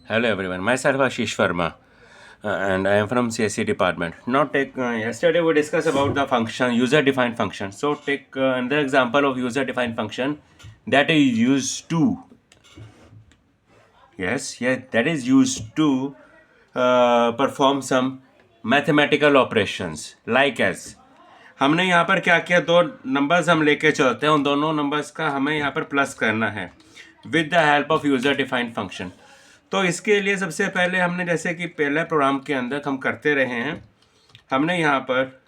Hello everyone, myself Ashish Verma and I am from CSC department. Now take yesterday we discussed about the function user defined function. So take another example of user defined function that is used to that is used to perform some mathematical operations like as हमने यहाँ पर क्या किया, दो numbers हम लेके चलते हैं, उन दोनों नंबर्स का हमें यहाँ पर प्लस करना है with the help of user defined function. तो इसके लिए सबसे पहले हमने जैसे कि पहले प्रोग्राम के अंदर हम करते रहे हैं, हमने यहाँ पर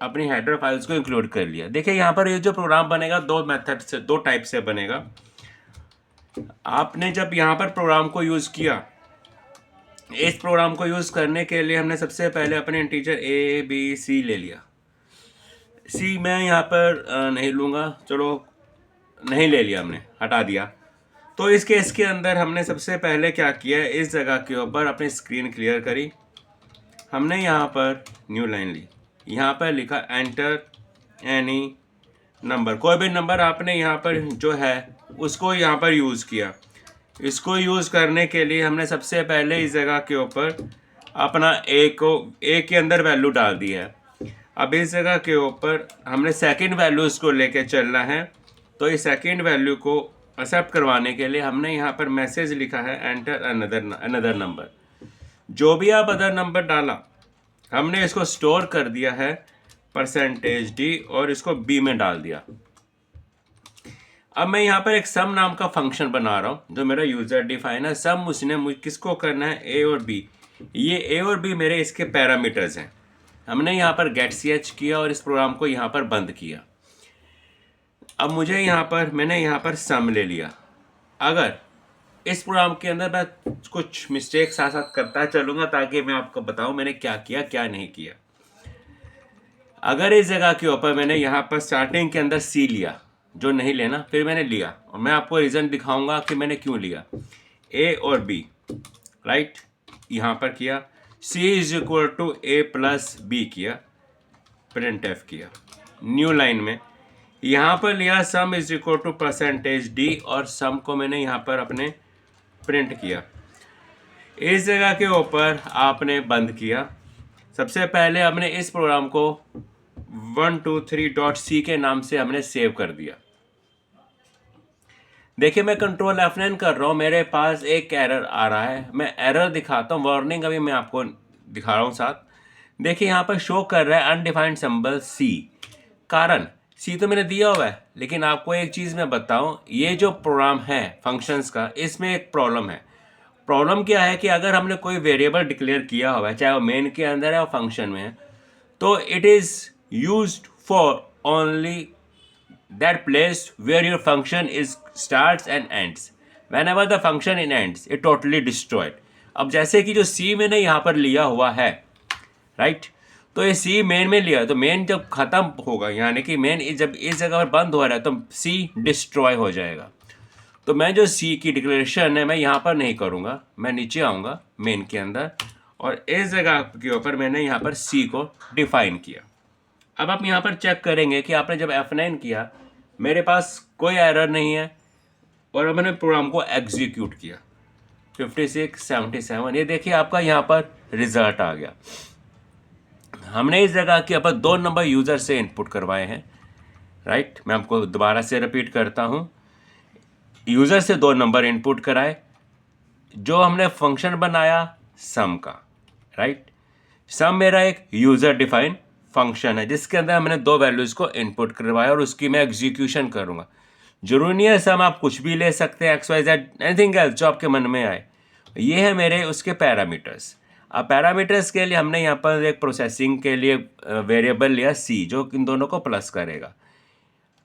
अपनी हेडर फाइल्स को इंक्लूड कर लिया। देखिए यहाँ पर ये जो प्रोग्राम बनेगा दो मेथड से, दो टाइप से बनेगा। आपने जब यहाँ पर प्रोग्राम को यूज़ किया, इस प्रोग्राम को यूज़ करने के लिए हमने सबसे पहले अपने इंटीजर ए बी सी ले लिया। सी मैं यहाँ पर नहीं लूँगा, चलो नहीं ले लिया, हमने हटा दिया। तो इस केस के अंदर हमने सबसे पहले क्या किया, इस जगह के ऊपर अपनी स्क्रीन क्लियर करी। हमने यहाँ पर न्यू लाइन ली, यहाँ पर लिखा एंटर एनी नंबर, कोई भी नंबर आपने यहाँ पर जो है उसको यहाँ पर यूज़ किया। इसको यूज़ करने के लिए हमने सबसे पहले इस जगह के ऊपर अपना ए के अंदर वैल्यू डाल दी है। अब इस जगह के ऊपर हमने सेकंड वैल्यू इसको लेके चलना है। तो इस सेकंड वैल्यू को एक्सेप्ट करवाने के लिए हमने यहाँ पर मैसेज लिखा है एंटर अनदर नंबर। जो भी आप अदर नंबर डाला हमने इसको स्टोर कर दिया है %d और इसको b में डाल दिया। अब मैं यहाँ पर एक सम नाम का फंक्शन बना रहा हूँ जो मेरा यूज़र डिफाइन है। सम उसने मुझे किसको करना है, a और b। ये a और b मेरे इसके पैरामीटर्स हैं। हमने यहाँ पर गेट ch किया और इस प्रोग्राम को यहाँ पर बंद किया। अब मुझे यहाँ पर मैंने यहाँ पर सम ले लिया। अगर इस प्रोग्राम के अंदर मैं कुछ मिस्टेक साथ साथ करता चलूँगा ताकि मैं आपको बताऊँ मैंने क्या किया क्या नहीं किया। अगर इस जगह के ऊपर मैंने यहाँ पर स्टार्टिंग के अंदर सी लिया, जो नहीं लेना, फिर मैंने लिया और मैं आपको रीज़न दिखाऊंगा कि मैंने क्यों लिया। ए और बी राइट यहाँ पर किया, C is equal to A plus B किया, प्रिंट एफ किया। न्यू लाइन में यहाँ पर लिया sum is equal to %d और सम को मैंने यहाँ पर अपने प्रिंट किया। इस जगह के ऊपर आपने बंद किया। सबसे पहले हमने इस प्रोग्राम को 123.c के नाम से हमने सेव कर दिया। देखिए मैं कंट्रोल F9 कर रहा हूँ, मेरे पास एक एरर आ रहा है। मैं एरर दिखाता हूँ, वार्निंग अभी मैं आपको दिखा रहा हूँ साथ। देखिए यहाँ पर शो कर रहा है अनडिफाइंड सिंबल C। कारण C तो मैंने दिया हुआ है, लेकिन आपको एक चीज़ मैं बताऊँ, ये जो प्रोग्राम है फंक्शंस का, इसमें एक प्रॉब्लम है। प्रॉब्लम क्या है कि अगर हमने कोई वेरिएबल डिक्लेयर किया हुआ है, चाहे वो मेन के अंदर है और फंक्शन में है, तो it is used for only that place where your function is starts and ends. Whenever the function in ends, it totally destroyed. अब जैसे कि जो C मैंने यहाँ पर लिया हुआ है राइट, तो ये C मेन में लिया, तो मेन जब ख़त्म होगा यानी कि मेन जब इस जगह पर बंद हो रहा है तो C डिस्ट्रॉय हो जाएगा। तो मैं जो C की डिक्लेरेशन है मैं यहाँ पर नहीं करूँगा, मैं नीचे आऊँगा मेन के अंदर और इस जगह के ऊपर मैंने यहाँ पर C को डिफाइन किया। अब आप यहाँ पर चेक करेंगे कि आपने जब F9 किया मेरे पास कोई एरर नहीं है और अब मैंने प्रोग्राम को एग्जीक्यूट किया 5677। ये देखिए आपका यहाँ पर रिजल्ट आ गया। हमने इस जगह के ऊपर दो नंबर यूज़र से इनपुट करवाए हैं राइट। मैं आपको दोबारा से रिपीट करता हूँ, यूज़र से दो नंबर इनपुट कराए, जो हमने फंक्शन बनाया सम का राइट। सम मेरा एक यूज़र डिफाइन फंक्शन है जिसके अंदर हमने दो वैल्यूज़ को इनपुट करवाया और उसकी मैं एग्जीक्यूशन करूँगा। जरूरी नहीं है सम आप कुछ भी ले सकते हैं, XYZ एनीथिंग एल्स जो आपके मन में आए। ये है मेरे उसके पैरामीटर्स। अब पैरामीटर्स के लिए हमने यहाँ पर एक प्रोसेसिंग के लिए वेरिएबल लिया C जो इन दोनों को प्लस करेगा।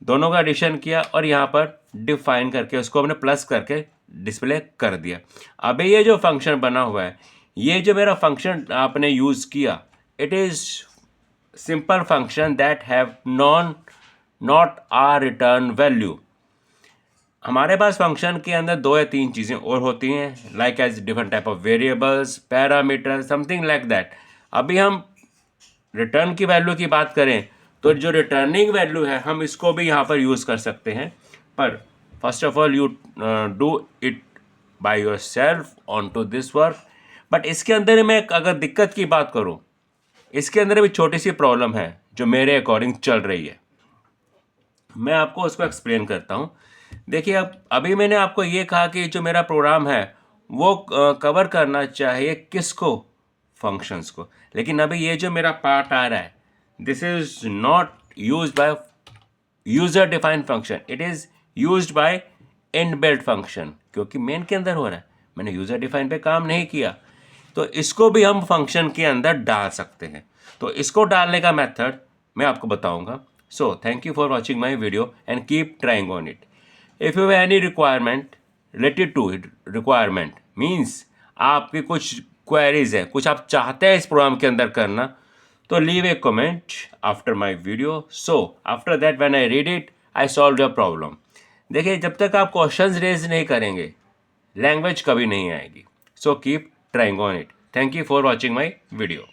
दोनों का एडिशन किया और यहाँ पर डिफाइन करके उसको हमने प्लस करके डिस्प्ले कर दिया। अब ये जो फंक्शन बना हुआ है, ये जो मेरा फंक्शन आपने यूज़ किया, it is simple function that have not or return value. हमारे पास फंक्शन के अंदर दो या तीन चीज़ें और होती हैं like as different type of variables, parameter, something like that. अभी हम रिटर्न की वैल्यू की बात करें तो जो रिटर्निंग वैल्यू है हम इसको भी यहाँ पर यूज़ कर सकते हैं, पर first of all you do it by yourself on to this work. But इसके अंदर मैं अगर दिक्कत की बात करूँ, इसके अंदर भी छोटी सी प्रॉब्लम है जो मेरे अकॉर्डिंग चल रही है। मैं आपको उसको एक्सप्लेन करता हूँ। देखिए, अब अभी मैंने आपको ये कहा कि जो मेरा प्रोग्राम है वो कवर करना चाहिए किसको, फंक्शंस को। लेकिन अभी ये जो मेरा पार्ट आ रहा है, this is not use by user defined function, it is use by inbuilt function, क्योंकि मेन के अंदर हो रहा है, मैंने यूजर डिफाइन पे काम नहीं किया। तो इसको भी हम फंक्शन के अंदर डाल सकते हैं। तो इसको डालने का मेथड मैं आपको बताऊंगा। So thank you for watching my video and keep trying on it. If you have any requirement related to it, requirement means आपकी कुछ क्वेरीज है, कुछ आप चाहते हैं इस प्रोग्राम के अंदर करना, तो leave A comment after my video. So after that when I read it I solve your problem. देखिए, जब तक आप क्वेश्चंस रेज नहीं करेंगे लैंग्वेज कभी नहीं आएगी। So keep trying on it. Thank you for watching my video.